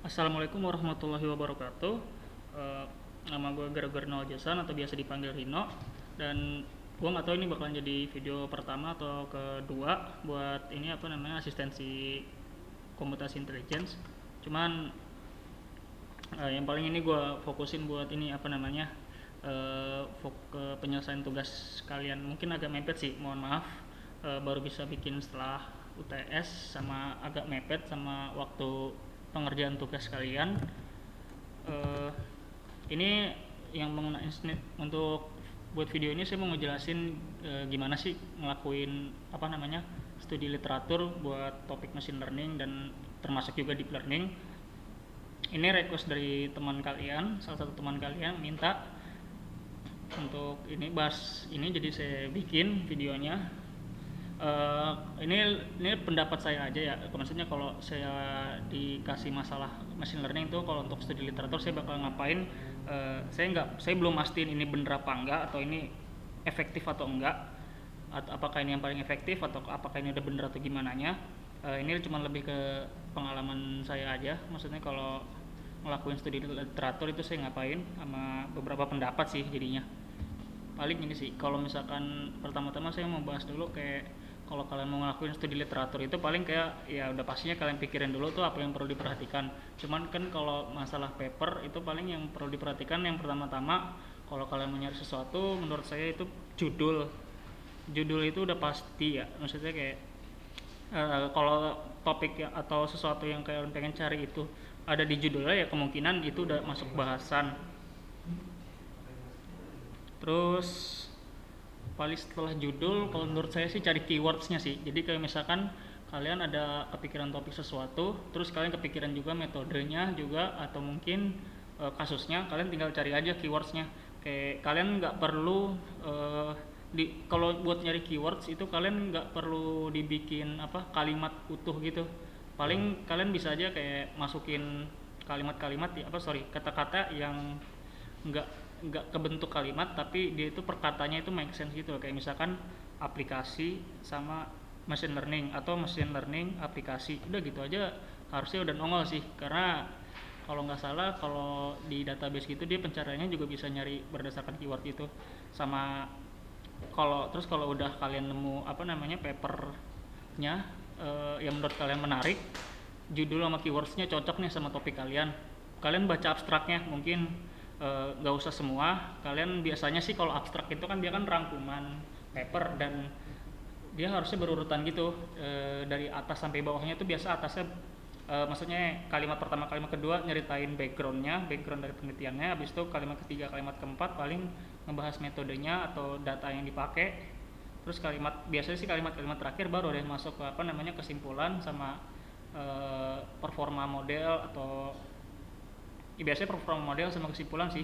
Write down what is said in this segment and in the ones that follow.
Assalamualaikum warahmatullahi wabarakatuh. Eh, Nama gue Gregor Jason atau biasa dipanggil Rino. Dan gue nggak tahu ini bakalan jadi video pertama atau kedua buat ini apa namanya asistensi komputasi intelligence. Cuman yang paling ini gue fokusin buat ini apa namanya penyelesaian tugas kalian. Mungkin agak mepet sih, mohon maaf. Baru bisa bikin setelah UTS sama agak mepet sama waktu pengerjaan tugas kalian. eh, ini yang mengenai untuk buat video ini saya mau ngejelasin gimana sih ngelakuin apa namanya studi literatur buat topik machine learning dan termasuk juga deep learning. Ini request dari teman kalian, salah satu teman kalian minta untuk ini bahas ini, jadi saya bikin videonya. Ini pendapat saya aja ya. Maksudnya kalau saya dikasih masalah machine learning itu, kalau untuk studi literatur saya bakal ngapain? Saya belum mastiin ini bener apa enggak, atau ini efektif atau enggak, atau apakah ini yang paling efektif atau apakah ini udah bener atau gimana nya. Ini cuma lebih ke pengalaman saya aja. Maksudnya kalau ngelakuin studi literatur itu saya ngapain, sama beberapa pendapat sih jadinya. Paling ini sih, kalau misalkan pertama-tama saya mau bahas dulu kayak kalau kalian mau ngelakuin studi literatur itu paling kayak ya udah pastinya kalian pikirin dulu tuh apa yang perlu diperhatikan. Cuman kan kalau masalah paper itu paling yang perlu diperhatikan yang pertama-tama kalau kalian mau nyari sesuatu, menurut saya itu judul. Judul itu udah pasti ya, maksudnya kayak kalau topik ya, atau sesuatu yang kalian pengen cari itu ada di judulnya, ya kemungkinan itu udah masuk bahasan. Terus paling setelah judul, kalau menurut saya sih cari keywordsnya sih. Jadi kayak misalkan kalian ada kepikiran topik sesuatu, terus kalian kepikiran juga metodenya juga, atau mungkin kasusnya, kalian tinggal cari aja keywordsnya. Kayak kalian nggak perlu kalau buat nyari keywords itu kalian nggak perlu dibikin apa kalimat utuh gitu. Paling kalian bisa aja kayak masukin kalimat-kalimat kata-kata yang nggak nggak kebentuk kalimat, tapi dia itu perkatanya itu make sense gitu. Kayak misalkan aplikasi sama machine learning, atau machine learning aplikasi, udah gitu aja harusnya udah nongol sih. Karena kalau nggak salah kalau di database gitu dia pencariannya juga bisa nyari berdasarkan keyword itu. Sama kalau udah kalian nemu apa namanya papernya yang menurut kalian menarik, judul sama keywordsnya cocok nih sama topik kalian, kalian baca abstraknya. Mungkin nggak usah semua. Kalian biasanya sih kalau abstrak itu kan dia kan rangkuman paper, dan dia harusnya berurutan gitu, dari atas sampai bawahnya itu biasa atasnya maksudnya kalimat pertama kalimat kedua nyeritain background dari penelitiannya, habis itu kalimat ketiga kalimat keempat paling ngebahas metodenya atau data yang dipakai. Terus biasanya sih kalimat-kalimat terakhir baru deh masuk ke apa namanya kesimpulan sama performa model, atau ya biasanya performa model sama kesimpulan sih.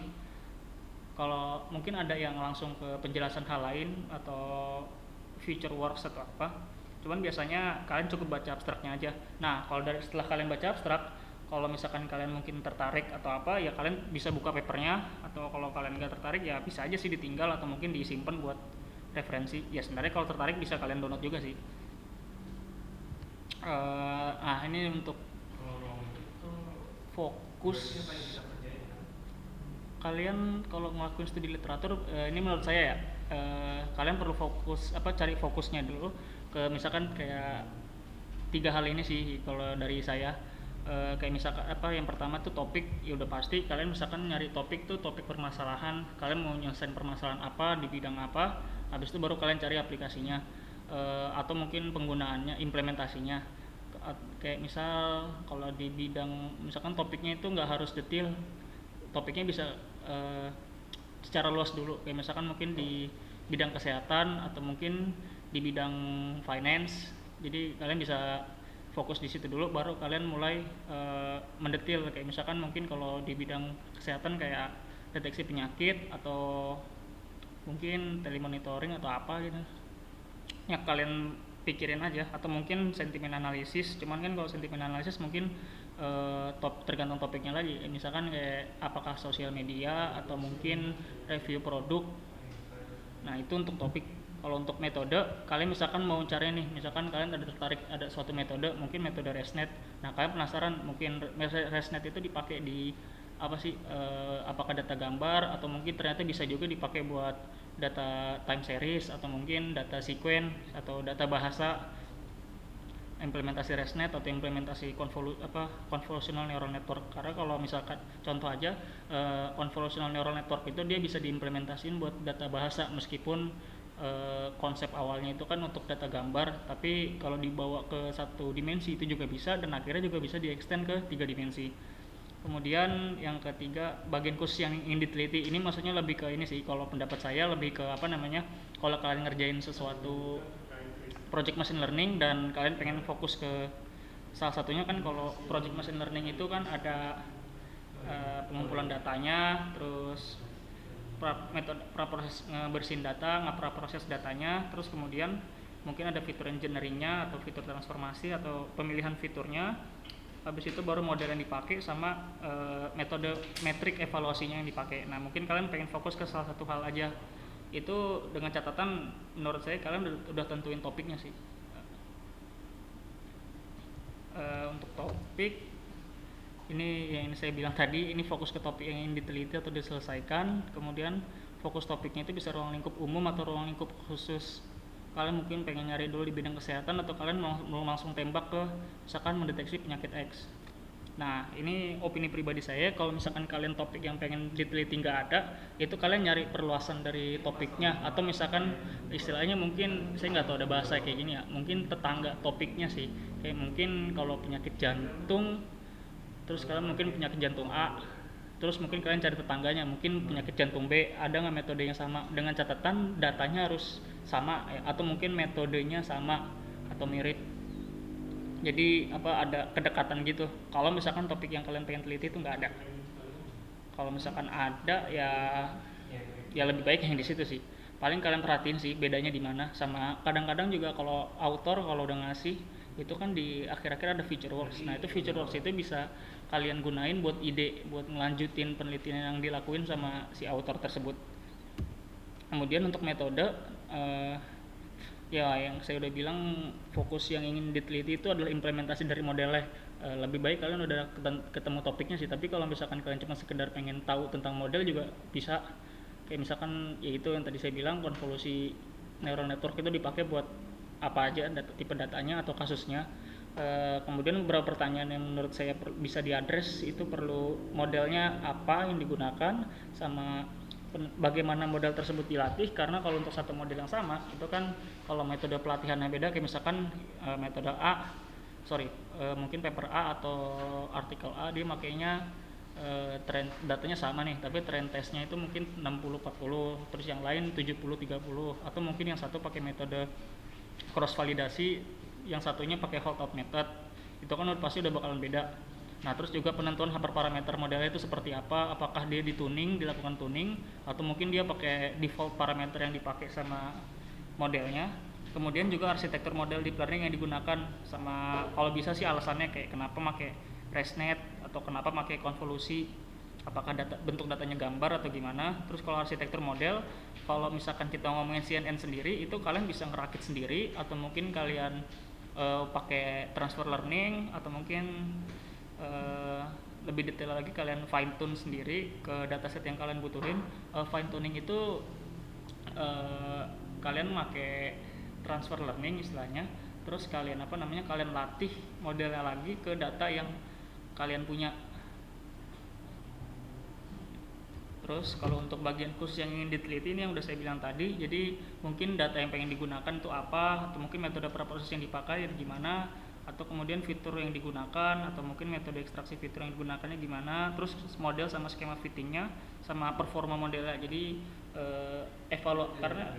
Kalau mungkin ada yang langsung ke penjelasan hal lain atau future works atau apa, cuman biasanya kalian cukup baca abstraknya aja. Nah kalau setelah kalian baca abstrak, kalau misalkan kalian mungkin tertarik atau apa, ya kalian bisa buka papernya, atau kalau kalian nggak tertarik ya bisa aja sih ditinggal atau mungkin disimpan buat referensi. Ya sebenarnya kalau tertarik bisa kalian download juga sih. Ini untuk fokus kalian kalau ngelakuin studi literatur, ini menurut saya ya, kalian perlu cari fokusnya dulu ke misalkan kayak tiga hal ini sih kalau dari saya. Kayak misalkan apa yang pertama tuh topik, ya udah pasti kalian misalkan nyari topik tuh topik permasalahan, kalian mau nyelesain permasalahan apa di bidang apa, habis itu baru kalian cari aplikasinya, atau mungkin penggunaannya, implementasinya. Kayak misal kalau di bidang misalkan topiknya itu nggak harus detail, topiknya bisa uh, secara luas dulu. Kayak misalkan mungkin di bidang kesehatan atau mungkin di bidang finance, jadi kalian bisa fokus di situ dulu, baru kalian mulai mendetil. Kayak misalkan mungkin kalau di bidang kesehatan kayak deteksi penyakit, atau mungkin telemonitoring atau apa gitu ya, kalian pikirin aja. Atau mungkin sentimen analisis, cuman kan kalau sentimen analisis mungkin tergantung topiknya lagi. Misalkan kayak apakah sosial media atau mungkin review produk. Nah itu untuk topik. Kalau untuk metode, kalian misalkan mau cari nih, misalkan kalian ada tertarik ada suatu metode, mungkin metode ResNet. Nah, kalian penasaran mungkin ResNet itu dipakai di apa sih? Apakah data gambar atau mungkin ternyata bisa juga dipakai buat data time series atau mungkin data sequence atau data bahasa, implementasi ResNet atau implementasi convolutional neural network. Karena kalau misalkan contoh aja, convolutional neural network itu dia bisa diimplementasiin buat data bahasa, meskipun konsep awalnya itu kan untuk data gambar, tapi kalau dibawa ke satu dimensi itu juga bisa, dan akhirnya juga bisa diextend ke 3 dimensi. Kemudian yang ketiga, bagian khusus yang ingin diteliti ini maksudnya lebih ke ini sih, kalau pendapat saya lebih ke apa namanya, kalau kalian ngerjain sesuatu project machine learning dan kalian pengen fokus ke salah satunya, kan kalau project machine learning itu kan ada pengumpulan datanya, terus metode proses ngebersihin data, ngeproses datanya, terus kemudian mungkin ada fitur engineeringnya atau fitur transformasi atau pemilihan fiturnya. Habis itu baru model yang dipakai sama metode metrik evaluasinya yang dipakai. Nah, mungkin kalian pengen fokus ke salah satu hal aja. Itu dengan catatan menurut saya kalian udah tentuin topiknya sih. Untuk topik ini yang saya bilang tadi, ini fokus ke topik yang ingin diteliti atau diselesaikan. Kemudian fokus topiknya itu bisa ruang lingkup umum atau ruang lingkup khusus. Kalian mungkin pengen nyari dulu di bidang kesehatan, atau kalian mau langsung tembak ke misalkan mendeteksi penyakit X. Nah, ini opini pribadi saya, kalau misalkan kalian topik yang pengen diteliti nggak ada, itu kalian nyari perluasan dari topiknya, atau misalkan istilahnya mungkin saya nggak tahu ada bahasa kayak gini ya, mungkin tetangga topiknya sih, kayak mungkin kalau penyakit jantung, terus kalian mungkin penyakit jantung A, terus mungkin kalian cari tetangganya mungkin penyakit jantung B, ada nggak metode yang sama, dengan catatan datanya harus sama ya, atau mungkin metodenya sama atau mirip. Jadi ada kedekatan gitu. Kalau misalkan topik yang kalian pengen teliti itu nggak ada, kalau misalkan ada ya lebih baik yang di situ sih. Paling kalian perhatiin sih bedanya di mana. Sama kadang-kadang juga kalau author kalau udah ngasih itu kan di akhir-akhir ada feature works. Nah, itu feature works itu bisa kalian gunain buat ide, buat ngelanjutin penelitian yang dilakuin sama si author tersebut. Kemudian untuk metode, ya yang saya udah bilang, fokus yang ingin diteliti itu adalah implementasi dari modelnya. Lebih baik kalian udah ketemu topiknya sih, tapi kalau misalkan kalian cuma sekedar pengen tahu tentang model juga bisa. Kayak misalkan yaitu yang tadi saya bilang, konvolusi neural network itu dipakai buat apa aja, tipe datanya atau kasusnya. Kemudian beberapa pertanyaan yang menurut saya bisa diadres itu perlu modelnya apa yang digunakan, sama bagaimana model tersebut dilatih. Karena kalau untuk satu model yang sama itu kan kalau metode pelatihannya beda, kayak misalkan metode A, mungkin paper A atau artikel A dia makainya trend datanya sama nih, tapi trend testnya itu mungkin 60-40, terus yang lain 70-30, atau mungkin yang satu pakai metode cross validasi, yang satunya pakai holdout method. Itu kan pasti udah bakalan beda. Nah, terus juga penentuan hyperparameter modelnya itu seperti apa, apakah dia dilakukan tuning, atau mungkin dia pakai default parameter yang dipakai sama modelnya. Kemudian juga arsitektur model deep learning yang digunakan, sama kalau bisa sih alasannya kayak kenapa pakai ResNet atau kenapa pakai konvolusi, apakah bentuk datanya gambar atau gimana. Terus kalau arsitektur model, kalau misalkan kita ngomongin CNN sendiri, itu kalian bisa ngerakit sendiri, atau mungkin kalian pakai transfer learning, atau mungkin lebih detail lagi kalian fine tune sendiri ke dataset yang kalian butuhin. Fine tuning itu kalian pakai transfer learning istilahnya, terus kalian kalian latih modelnya lagi ke data yang kalian punya. Terus kalau untuk bagian khusus yang ingin diteliti ini yang udah saya bilang tadi, jadi mungkin data yang pengen digunakan itu apa, atau mungkin metode preproses yang dipakai gimana, atau kemudian fitur yang digunakan, atau mungkin metode ekstraksi fitur yang digunakannya gimana, terus model sama skema fittingnya, sama performa modelnya. Jadi karena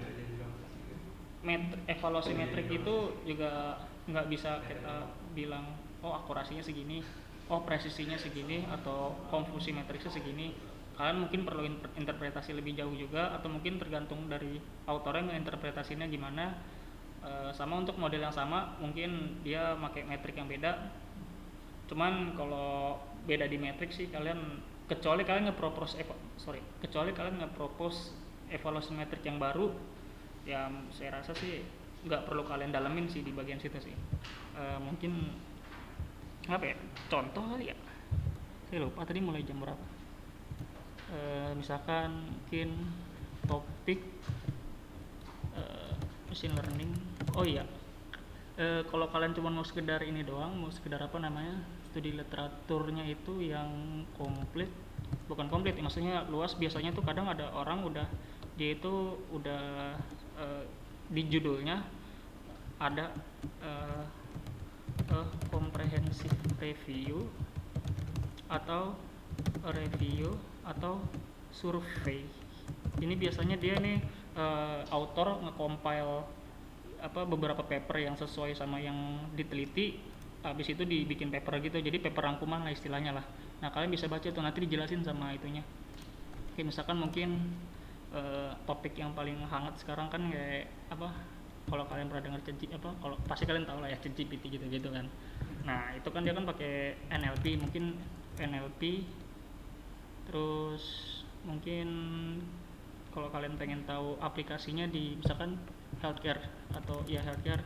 evaluasi metrik itu juga nggak bisa kita bilang akurasinya segini, presisinya segini, atau konfusi matriksnya segini. Kalian mungkin perlu interpretasi lebih jauh juga, atau mungkin tergantung dari autornya menginterpretasinya gimana. Sama untuk model yang sama mungkin dia pakai metrik yang beda. Cuman kalau beda di metrik sih, kecuali kalian nge-propose evaluasi metrik yang baru, ya saya rasa sih nggak perlu kalian dalemin sih di bagian situ sih. Mungkin apa ya, contoh kali ya, saya lupa tadi mulai jam berapa. Misalkan mungkin topik machine learning. Oh iya, kalau kalian cuma mau sekedar ini doang, mau sekedar apa namanya, studi literaturnya itu yang komplit, bukan komplit maksudnya luas, biasanya tuh kadang ada orang udah, dia itu udah di judulnya ada uh, comprehensive review atau review atau survei. Ini biasanya dia nih author nge-compile apa beberapa paper yang sesuai sama yang diteliti, habis itu dibikin paper gitu, jadi paper rangkuman lah istilahnya lah. Nah kalian bisa baca tuh, nanti dijelasin sama itunya. Oke, misalkan mungkin topik yang paling hangat sekarang kan kayak apa, kalau kalian pernah dengar apa, kalau pasti kalian tahu lah ya ChatGPT gitu kan. Nah itu kan dia kan pakai NLP, mungkin NLP. Terus mungkin kalau kalian pengen tahu aplikasinya di misalkan healthcare atau ya healthcare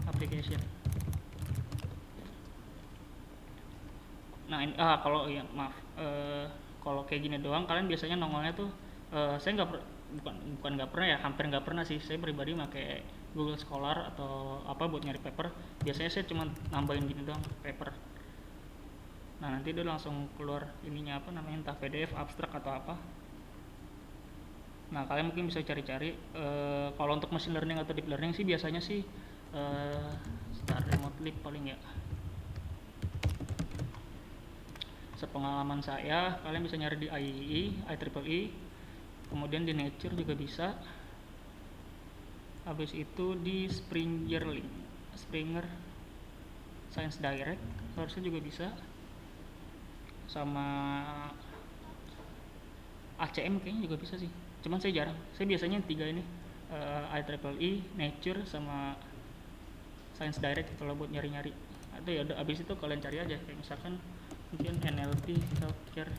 application. Nah ini kalau ya maaf, kalau kayak gini doang kalian biasanya nongolnya tuh, saya nggak bukan nggak pernah ya, hampir nggak pernah sih saya pribadi pakai Google Scholar atau apa buat nyari paper. Biasanya saya cuma nambahin gini doang, paper. Nah nanti dia langsung keluar ininya apa namanya, entah PDF, abstrak atau apa. Nah kalian mungkin bisa cari-cari. Kalau untuk machine learning atau deep learning sih biasanya sih start remotely paling ya. Sepengalaman saya, kalian bisa nyari di IEEE, kemudian di Nature juga bisa. Habis itu di Springer Science Direct harusnya juga bisa, sama ACM kayaknya juga bisa sih, cuman saya jarang, saya biasanya tiga ini, IEEE, Nature, sama Science Direct kalau buat nyari-nyari. Atau ya udah abis itu kalian cari aja kayak misalkan mungkin NLP healthcare.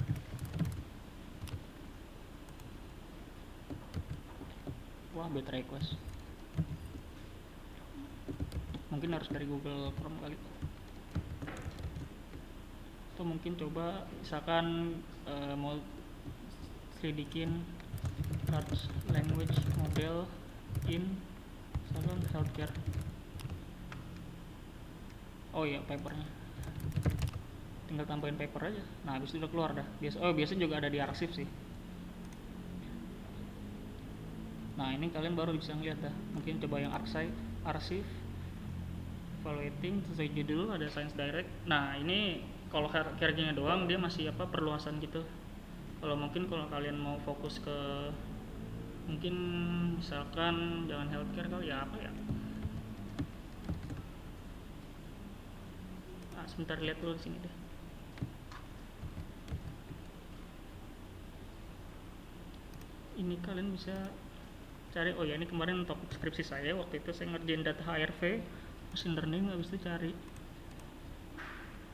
Wah, bad request, mungkin harus dari Google Chrome kali. Atau mungkin coba misalkan mau selidikin large language model in misalkan healthcare. Oh iya, papernya tinggal tambahin paper aja. Nah habis itu udah keluar dah. Biasa juga ada di arsip sih. Nah ini kalian baru bisa ngeliat dah. Mungkin coba yang arsip, evaluating, sesuai judul ada Science Direct. Nah ini kalau hierarchy-nya doang dia masih apa, perluasan gitu. Kalau mungkin kalau kalian mau fokus ke mungkin misalkan jangan healthcare kali ya, apa ya. Nah, sebentar lihat dulu di sini deh. Ini kalian bisa cari, oh ya ini kemarin topik skripsi saya, waktu itu saya ngerjain data HRV machine learning, habis itu cari.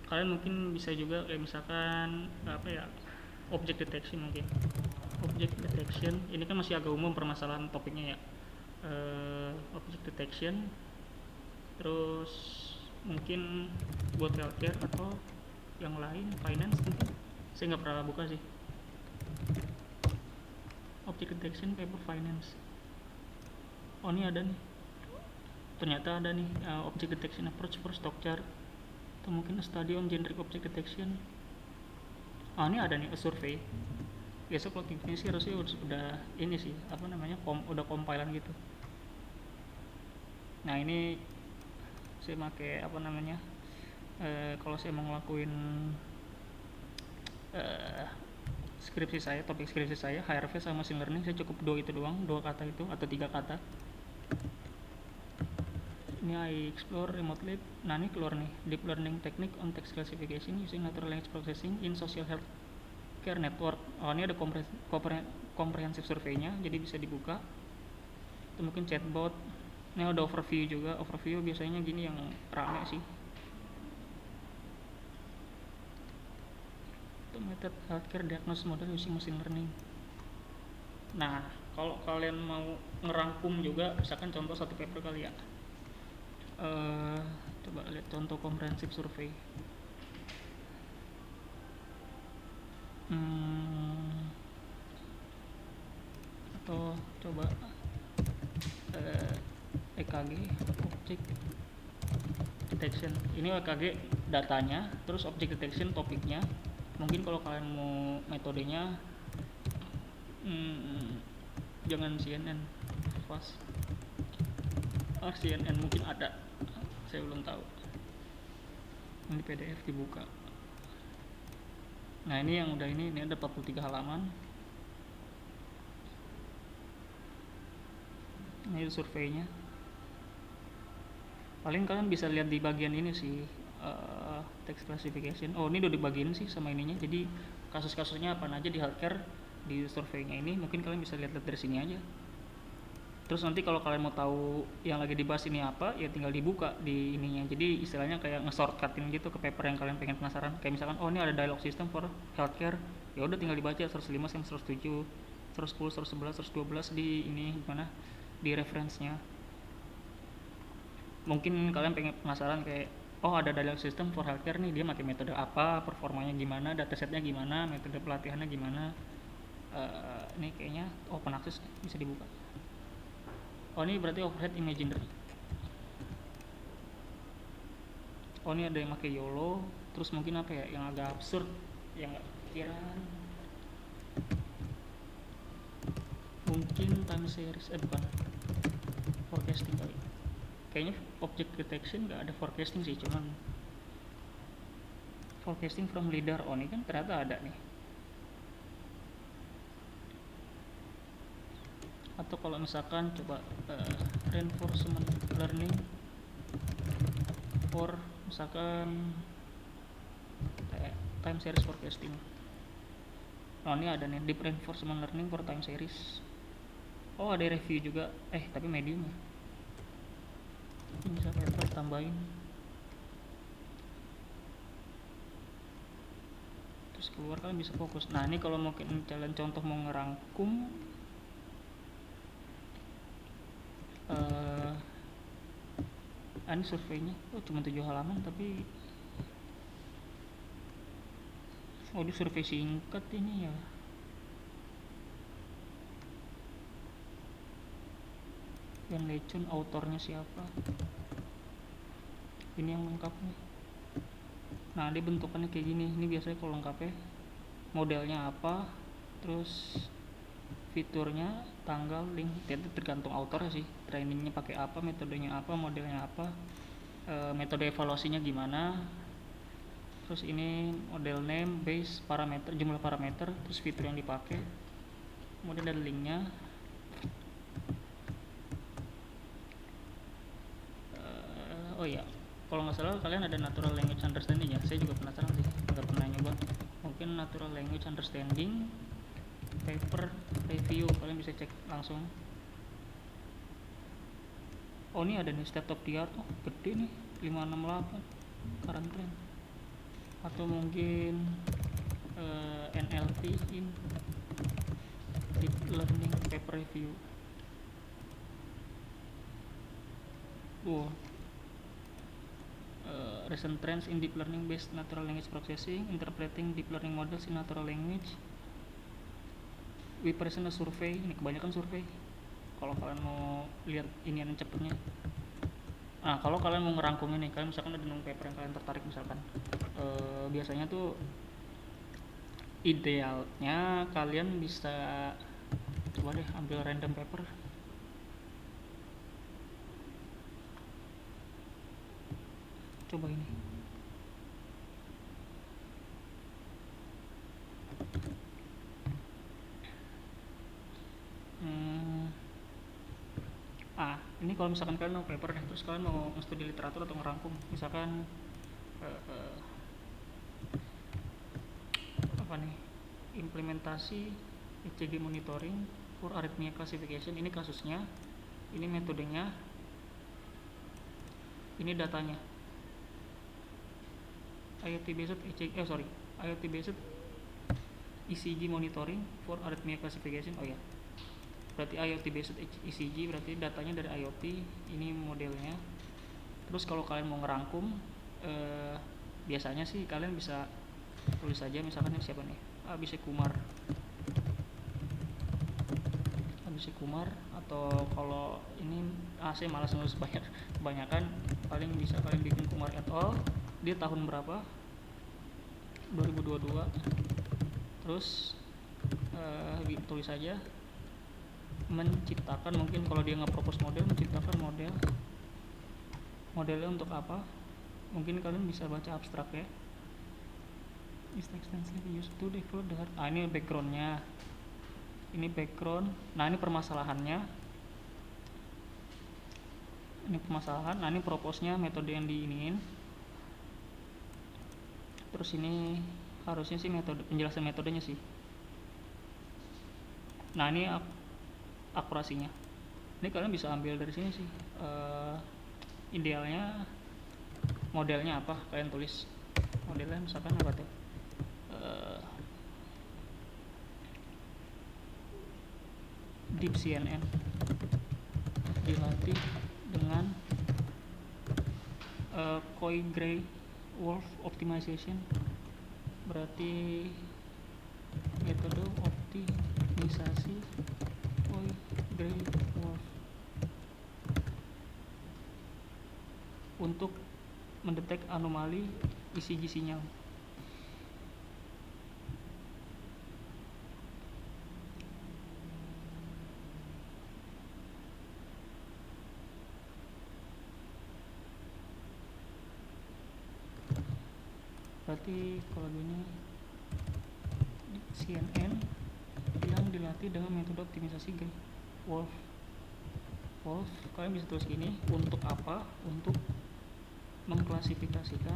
Kalian mungkin bisa juga kayak misalkan apa ya, object detection mungkin. Object detection ini kan masih agak umum permasalahan topiknya ya. Object detection, terus mungkin buat healthcare atau yang lain, finance mungkin. Saya nggak pernah buka sih. Object detection paper finance. Oh ini ada nih, ternyata ada nih, object detection approach for stock chart, atau mungkin a study on generic object detection. Ini ada nih, a survey. Biasa kalau ini sih harusnya udah ini sih apa namanya, udah compilan gitu. Nah ini saya pakai apa namanya, kalau saya mau ngelakuin skripsi saya, topik skripsi saya HRV sama machine learning, saya cukup dua kata itu atau 3 kata. Ini I explore remote lab. Nah ini keluar nih, deep learning technique on text classification using natural language processing in social health care network. Oh ini ada comprehensive survey-nya, jadi bisa dibuka. Itu mungkin chatbot. Ini ada overview juga. Overview biasanya gini yang rame sih. Itu method healthcare diagnosis model using machine learning. Nah kalau kalian mau ngerangkum juga, misalkan contoh satu paper kali ya. Coba lihat contoh comprehensive survey. Atau coba EKG object detection. Ini EKG datanya, terus object detection topiknya. Mungkin kalau kalian mau metodenya jangan CNN fast. CNN mungkin ada, saya belum tahu. Ini PDF dibuka. Nah ini yang udah ini ada 43 halaman. Ini surveinya. Paling kalian bisa lihat di bagian ini sih, text classification. Oh ini udah dibagiin sih sama ininya. Jadi kasus-kasusnya apa aja di healthcare di surveinya ini, mungkin kalian bisa lihat dari sini aja. Terus nanti kalau kalian mau tahu yang lagi dibahas ini apa, ya tinggal dibuka di ininya. Jadi istilahnya kayak nge-shortcutin gitu ke paper yang kalian pengen penasaran. Kayak misalkan, oh ini ada dialog system for healthcare, ya udah tinggal dibaca 105 sampai 107, 110, 111, 112 di ini gimana di reference-nya. Mungkin kalian pengen penasaran kayak, oh ada dialog system for healthcare nih, dia pakai metode apa, performanya gimana, datasetnya gimana, metode pelatihannya gimana. Ini kayaknya open access bisa dibuka. Oh ini berarti overhead imaginary. Oh ini ada yang pakai YOLO. Terus mungkin apa ya yang agak absurd, yang nggak pikiran. Mungkin time series, bukan forecasting kali. Kayaknya object detection nggak ada forecasting sih, cuman forecasting from leader. Oh ini kan ternyata ada nih. Atau kalau misalkan coba reinforcement learning for misalkan time series forecasting. Oh ini ada nih deep reinforcement learning for time series. Oh ada review juga, tapi medium ya. Ini bisa paper tambahin. Terus keluar kalian bisa fokus. Nah ini kalau mungkin kalian contoh mau ngerangkum, ini surveinya cuma 7 halaman tapi di survei singkat ini ya. Yang lecun autornya siapa, ini yang lengkapnya. Nah dia bentukannya kayak gini. Ini biasanya kalau lengkapnya modelnya apa, terus fiturnya, tanggal, link, itu tergantung autornya sih. Trainingnya pakai apa, metodenya apa, modelnya apa, metode evaluasinya gimana. Terus ini model name, base, parameter, jumlah parameter, terus fitur yang dipakai, kemudian ada linknya. Oh iya, kalau nggak salah kalian ada natural language understanding ya. Saya juga penasaran sih, nggak pernah nyoba. Mungkin natural language understanding paper review, kalian bisa cek langsung. Oh ini ada nih state of the art, gede nih 568 current trend. Atau mungkin NLP in deep learning paper review. Recent trends in deep learning based natural language processing, interpreting deep learning models in natural language. We present a survey. Ini kebanyakan survei. Kalau kalian mau lihat ini yang cepetnya. Nah kalau kalian mau ngerangkum ini, kalian misalkan ada nemu paper yang kalian tertarik misalkan, biasanya tuh idealnya kalian bisa coba deh ambil random paper. Coba ini. Ini kalau misalkan kalian mau paper nih, terus kalian mau studi literatur atau ngerangkum, misalkan apa nih, implementasi ECG monitoring for arrhythmia classification. Ini kasusnya, ini metodenya, ini datanya. IoT based ECG monitoring for arrhythmia classification. Oh ya, berarti IoT based ECG, berarti datanya dari IoT. Ini modelnya. Terus kalau kalian mau ngerangkum, biasanya sih kalian bisa tulis saja, misalkan ini siapa nih, Abhishek Kumar, atau kalau ini saya malas nulis kebanyakan, paling bisa kalian bikin Kumar et al. Dia tahun berapa, 2022. Terus tulis saja menciptakan, mungkin kalau dia nge-propose model, menciptakan modelnya untuk apa, mungkin kalian bisa baca abstrak ya. Is extensively used to develop the ini backgroundnya, ini background. Nah ini permasalahan. Nah ini propose-nya, metode yang diiniin. Terus ini harusnya sih penjelasan metodenya sih. Nah ini akurasinya. Ini kalian bisa ambil dari sini sih. Idealnya modelnya apa, kalian tulis modelnya, misalkan apa tuh, Deep CNN dilatih dengan Coy-Gray-Wolf optimization, berarti metode optimisasi Coy-Gray-Wolf untuk mendetek anomali ECG sinyal. Berarti kalau gini CNN yang dilatih dengan metode optimisasi Wolf, kalian bisa tulis gini, untuk apa, untuk mengklasifikasikan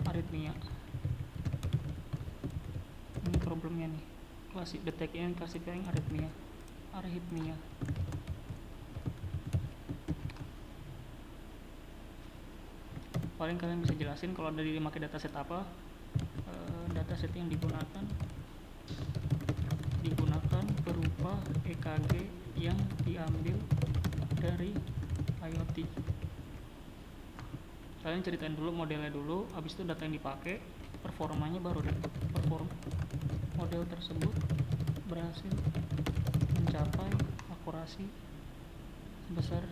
aritmia. Ini problemnya nih, detect and classifying arrhythmia. Paling kalian bisa jelasin kalau dari pakai dataset apa, dataset yang digunakan berupa EKG yang diambil dari IoT. Kalian ceritain dulu modelnya dulu, habis itu data yang dipakai, performanya, baru deh model tersebut berhasil mencapai akurasi sebesar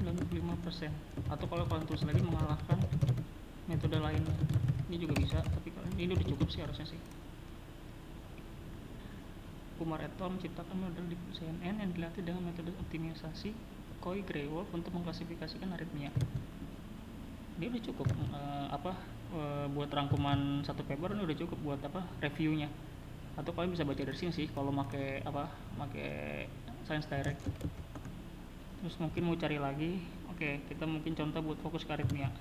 95%, atau kalau kalian tulis lagi mengalahkan metode lainnya, ini juga bisa, tapi kalian ini udah cukup sih harusnya sih. Kumar et al. Menciptakan model di CNN yang dilatih dengan metode optimisasi Coy-Gray-Wolf untuk mengklasifikasikan aritmia. Ini udah cukup buat rangkuman satu paper, ini udah cukup buat reviewnya. Atau kalian bisa baca dari sini sih kalau pakai Science Direct. Terus mungkin mau cari lagi, oke, kita mungkin contoh buat fokus ke aritmia,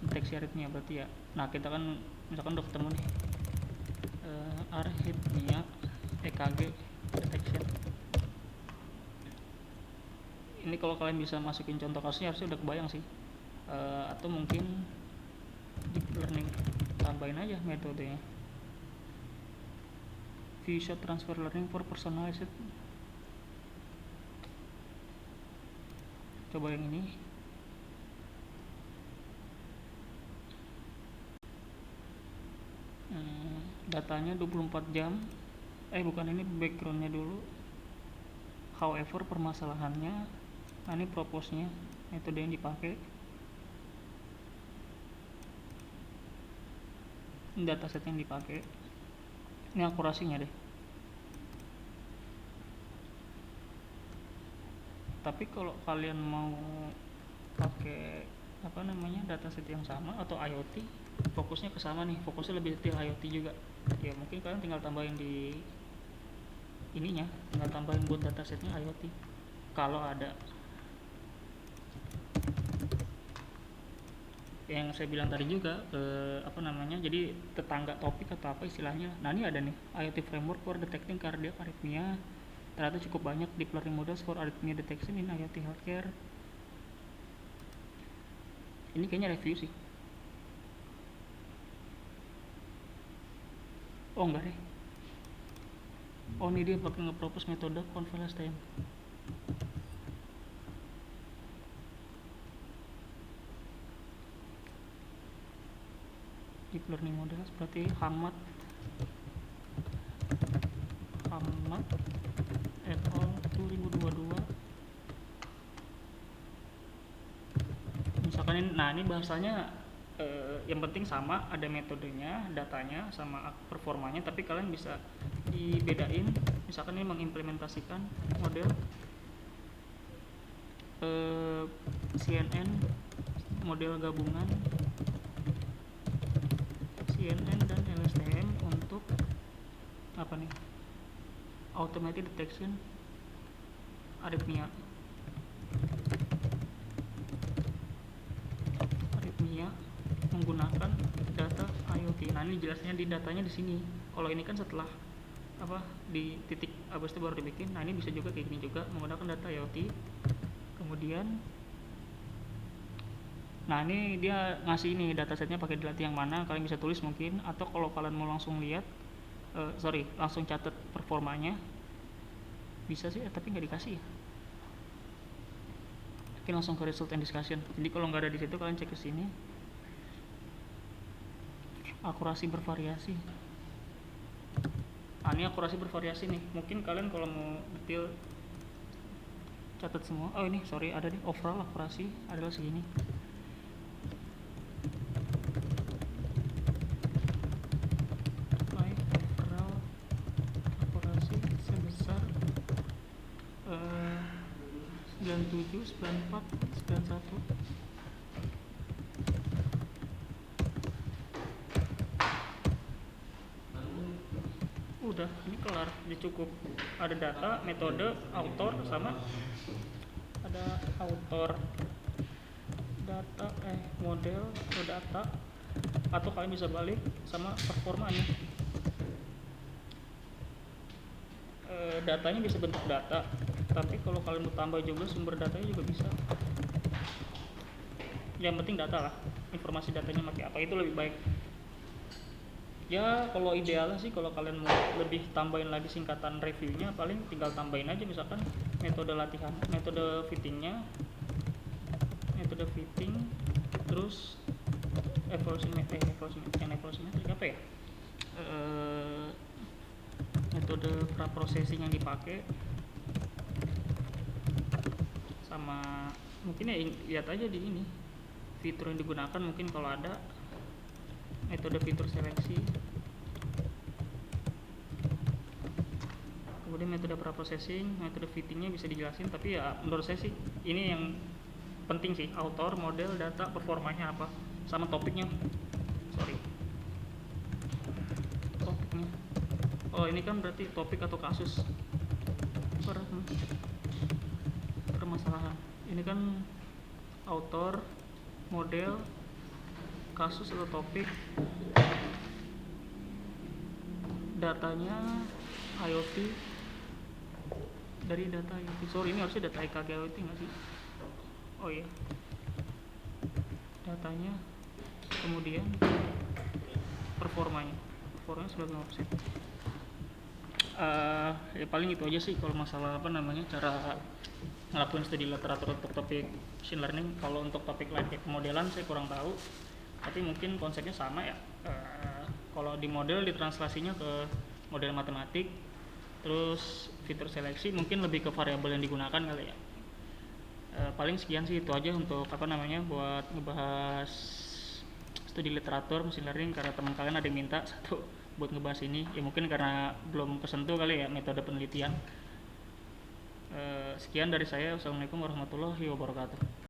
deteksi aritmia berarti ya. Nah kita kan misalkan udah ketemu nih, aritmia EKG detection. Ini kalau kalian bisa masukin contoh kasusnya harusnya udah kebayang sih. Atau mungkin deep learning, tambahin aja metodenya, visual transfer learning for personalized. Coba yang ini. Datanya 24 jam. Bukan, ini backgroundnya dulu. However, permasalahannya, nah ini propose-nya, metode yang dipakai, dataset yang dipakai, ini akurasinya deh. Tapi kalau kalian mau pakai dataset yang sama atau IoT, fokusnya ke sama nih, fokusnya lebih detail IoT juga ya, mungkin kalian tinggal tambahin di ininya, tinggal tambahin buat datasetnya IoT kalau ada. Yang saya bilang tadi juga jadi tetangga topik atau apa istilahnya. Nah ini ada nih, IoT framework for detecting cardiac arrhythmia, ternyata cukup banyak deep learning models for arrhythmia detection in IoT healthcare. Ini kayaknya review sih, Oh enggak deh. Oh ini dia pakai nge-propose metode conval STM. Deep learning model berarti Hamad et al 2022. Misalkan ini, nah ini bahasanya yang penting sama, ada metodenya, datanya, sama performanya, tapi kalian bisa dibedain. Misalkan ini mengimplementasikan model CNN, model gabungan CNN dan LSTM untuk apa nih, automated detection arrhythmia menggunakan data IoT. Nah ini jelasnya di datanya di sini. Kalau ini kan setelah apa di titik abis itu baru dibikin. Nah ini bisa juga kayak gini juga menggunakan data IoT. Kemudian nah ini dia ngasih ini datasetnya pakai dilatih yang mana, kalian bisa tulis mungkin, atau kalau kalian mau langsung lihat langsung catat performanya bisa sih, tapi nggak dikasih ya. Mungkin langsung ke result and discussion. Jadi kalau nggak ada di situ kalian cek ke sini. Akurasi bervariasi. Nah ini akurasi bervariasi nih. Mungkin kalian kalau mau detail catat semua. Oh ini sorry ada deh, overall akurasi adalah segini. Overall akurasi sebesar 97, 94, 91. Udah, ini kelar, ini cukup. Ada data, metode, author, sama ada author, data, model, atau data, atau kalian bisa balik sama performanya. Datanya bisa bentuk data, tapi kalau kalian mau tambah juga sumber datanya juga bisa. Yang penting data lah, informasi datanya pakai apa itu lebih baik. Ya kalau idealnya sih kalau kalian mau lebih tambahin lagi singkatan reviewnya, paling tinggal tambahin aja misalkan metode latihan, metode fitting, terus evaluation metrik apa ya, metode pra-processing yang dipakai, sama mungkin ya lihat aja di ini fitur yang digunakan, mungkin kalau ada metode fitur seleksi, kemudian metode pra-processing, metode fittingnya bisa dijelasin. Tapi ya menurut saya sih ini yang penting sih, author, model, data, performanya apa, sama topiknya. Topiknya, oh ini kan berarti topik atau kasus permasalahan. Ini kan author, model, kasus atau topik, datanya IoT, dari data IoT. Sorry, ini harusnya data EKG IoT nggak sih? Oh iya, datanya, kemudian performanya 95%. Ya paling itu aja sih kalau masalah apa namanya cara ngelakuin studi literatur untuk topik machine learning. Kalau untuk topik lain kayak pemodelan saya kurang tahu, tapi mungkin konsepnya sama ya. Kalau di model ditranslasinya ke model matematik, terus fitur seleksi mungkin lebih ke variabel yang digunakan kali ya. Paling sekian sih, itu aja untuk apa namanya buat ngebahas studi literatur machine learning, karena teman kalian ada yang minta satu buat ngebahas ini ya, mungkin karena belum kesentuh kali ya metode penelitian. Sekian dari saya. Wassalamualaikum warahmatullahi wabarakatuh.